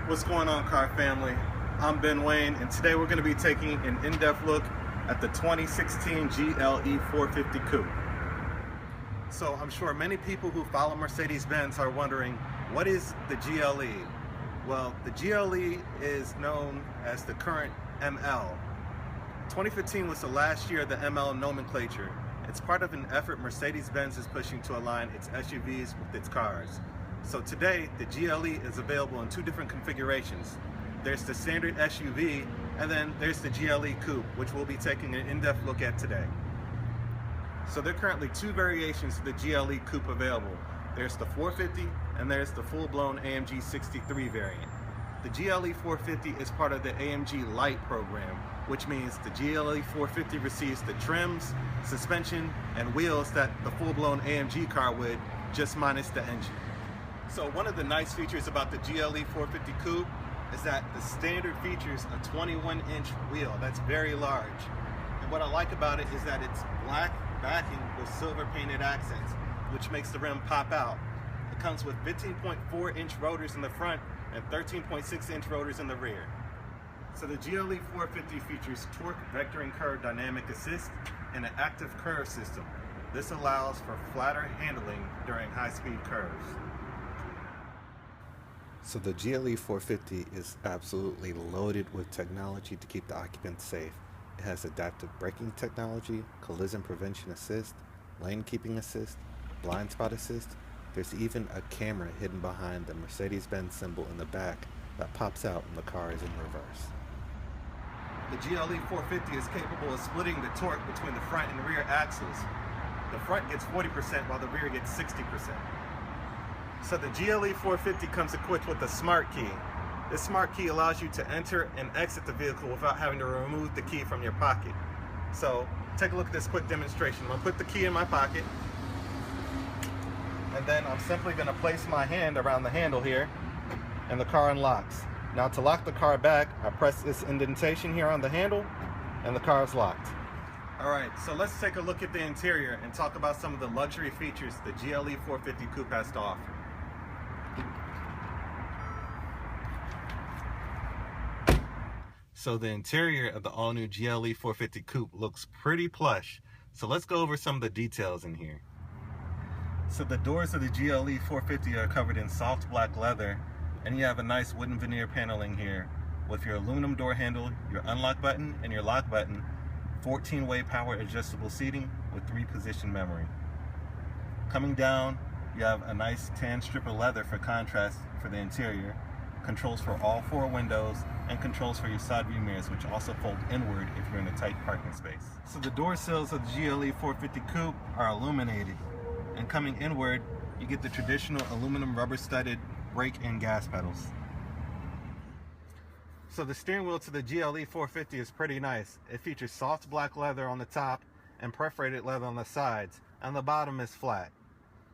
What's going on, car family? I'm Ben Wayne, and today we're going to be taking an in-depth look at the 2016 GLE 450 Coupe. So I'm sure many people who follow Mercedes-Benz are wondering, what is the GLE? Well, the GLE is known as the current ML. 2015 was the last year of the ML nomenclature. It's part of an effort Mercedes-Benz is pushing to align its SUVs with its cars. So today, the GLE is available in two different configurations. There's the standard SUV, and then there's the GLE Coupe, which we'll be taking an in-depth look at today. So there are currently two variations of the GLE Coupe available. There's the 450, and there's the full-blown AMG 63 variant. The GLE 450 is part of the AMG Lite program, which means the GLE 450 receives the trims, suspension, and wheels that the full-blown AMG car would, just minus the engine. So one of the nice features about the GLE 450 Coupe is that the standard features a 21-inch wheel. That's very large. And what I like about it is that it's black backing with silver painted accents, which makes the rim pop out. It comes with 15.4-inch rotors in the front and 13.6-inch rotors in the rear. So the GLE 450 features torque vectoring curve dynamic assist and an active curve system. This allows for flatter handling during high-speed curves. So the GLE 450 is absolutely loaded with technology to keep the occupants safe. It has adaptive braking technology, collision prevention assist, lane keeping assist, blind spot assist. There's even a camera hidden behind the Mercedes-Benz symbol in the back that pops out when the car is in reverse. The GLE 450 is capable of splitting the torque between the front and rear axles. The front gets 40% while the rear gets 60%. So the GLE 450 comes equipped with a smart key. This smart key allows you to enter and exit the vehicle without having to remove the key from your pocket. So take a look at this quick demonstration. I'm going to put the key in my pocket, and then I'm simply going to place my hand around the handle here, and the car unlocks. Now to lock the car back, I press this indentation here on the handle, and the car is locked. Alright, so let's take a look at the interior and talk about some of the luxury features the GLE 450 Coupe has to offer. So the interior of the all-new GLE 450 Coupe looks pretty plush. So let's go over some of the details in here. So the doors of the GLE 450 are covered in soft black leather, and you have a nice wooden veneer paneling here with your aluminum door handle, your unlock button, and your lock button, 14-way power adjustable seating with 3-position memory. Coming down, you have a nice tan strip of leather for contrast for the interior, controls for all 4 windows, and controls for your side view mirrors, which also fold inward if you're in a tight parking space. So the door sills of the GLE 450 Coupe are illuminated, and coming inward, you get the traditional aluminum rubber-studded brake and gas pedals. So the steering wheel to the GLE 450 is pretty nice. It features soft black leather on the top and perforated leather on the sides, and the bottom is flat.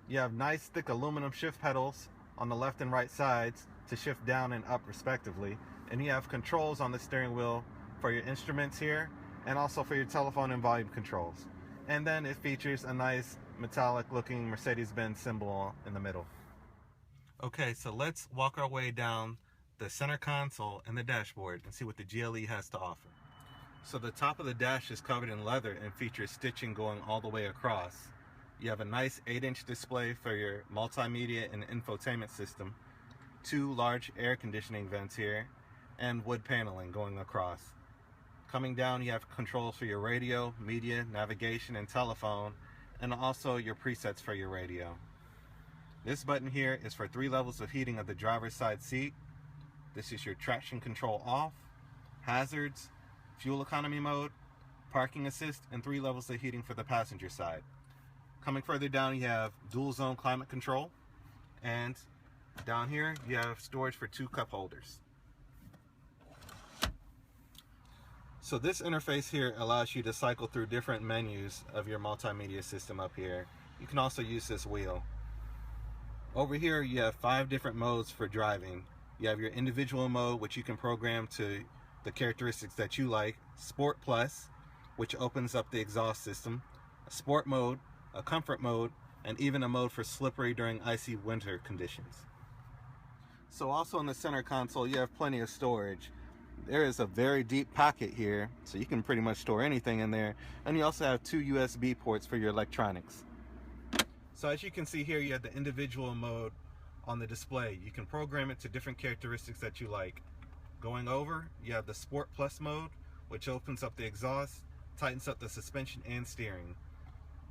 You have nice thick aluminum shift pedals on the left and right sides to shift down and up respectively, and you have controls on the steering wheel for your instruments here and also for your telephone and volume controls. And then it features a nice metallic looking Mercedes-Benz symbol in the middle. Okay, so let's walk our way down the center console and the dashboard and see what the GLE has to offer. So the top of the dash is covered in leather and features stitching going all the way across. You have a nice 8-inch display for your multimedia and infotainment system, 2 large air conditioning vents here, and wood paneling going across. Coming down, you have controls for your radio, media, navigation, and telephone, and also your presets for your radio. This button here is for 3 levels of heating of the driver's side seat. This is your traction control off, hazards, fuel economy mode, parking assist, and 3 levels of heating for the passenger side. Coming further down, you have dual zone climate control, and down here you have storage for 2 cup holders. So this interface here allows you to cycle through different menus of your multimedia system up here. You can also use this wheel. Over here you have 5 different modes for driving. You have your individual mode, which you can program to the characteristics that you like, Sport Plus, which opens up the exhaust system, a Sport mode, a Comfort mode, and even a mode for slippery during icy winter conditions. So also in the center console, you have plenty of storage. There is a very deep pocket here, so you can pretty much store anything in there. And you also have 2 USB ports for your electronics. So as you can see here, you have the individual mode on the display. You can program it to different characteristics that you like. Going over, you have the Sport Plus mode, which opens up the exhaust, tightens up the suspension and steering.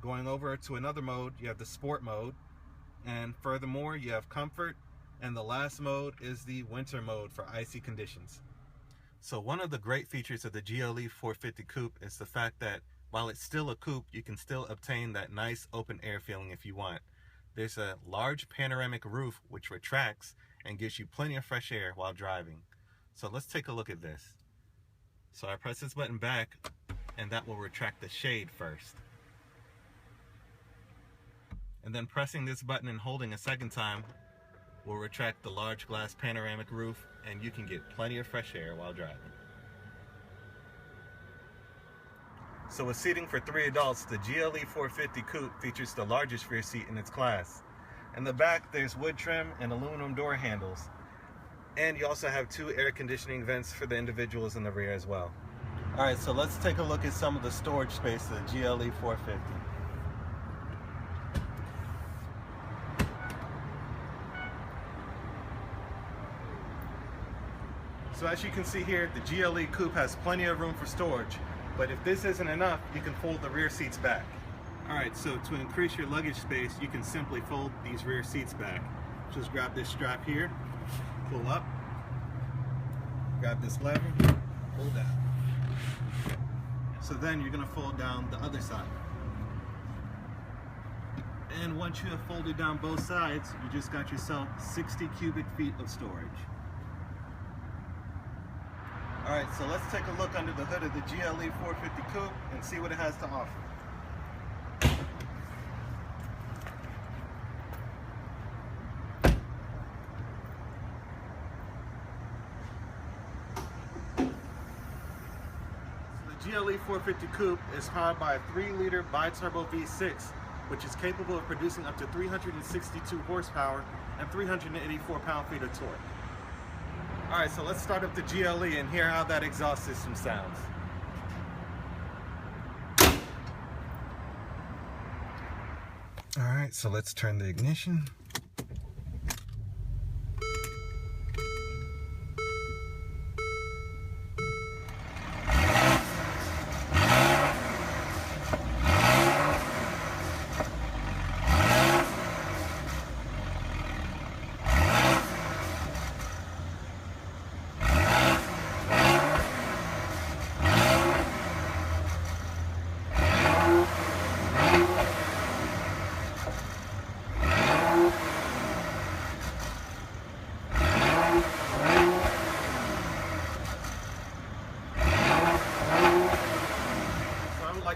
Going over to another mode, you have the Sport mode, and furthermore, you have Comfort, and the last mode is the Winter mode for icy conditions. So one of the great features of the GLE 450 Coupe is the fact that while it's still a coupe, you can still obtain that nice open air feeling if you want. There's a large panoramic roof which retracts and gives you plenty of fresh air while driving. So let's take a look at this. So I press this button back, and that will retract the shade first. And then pressing this button and holding a second time will retract the large glass panoramic roof, and you can get plenty of fresh air while driving. So with seating for 3 adults, the GLE 450 Coupe features the largest rear seat in its class. In the back, there's wood trim and aluminum door handles. And you also have 2 air conditioning vents for the individuals in the rear as well. Alright, so let's take a look at some of the storage space of the GLE 450. So as you can see here, the GLE Coupe has plenty of room for storage, but if this isn't enough, you can fold the rear seats back. Alright, so to increase your luggage space, you can simply fold these rear seats back. Just grab this strap here, pull up, grab this lever, pull down. So then you're going to fold down the other side. And once you have folded down both sides, you just got yourself 60 cubic feet of storage. Alright, so let's take a look under the hood of the GLE 450 Coupe and see what it has to offer. So the GLE 450 Coupe is powered by a 3-liter bi-turbo V6, which is capable of producing up to 362 horsepower and 384 pound-feet of torque. Alright, so let's start up the GLE and hear how that exhaust system sounds. Alright, so let's turn the ignition.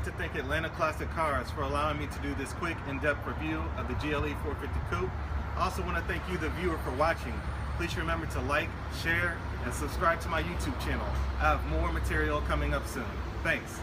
To thank Atlanta Classic Cars for allowing me to do this quick in-depth review of the GLE 450 Coupe. I also want to thank you, the viewer, for watching. Please remember to like, share, and subscribe to my YouTube channel. I have more material coming up soon. Thanks.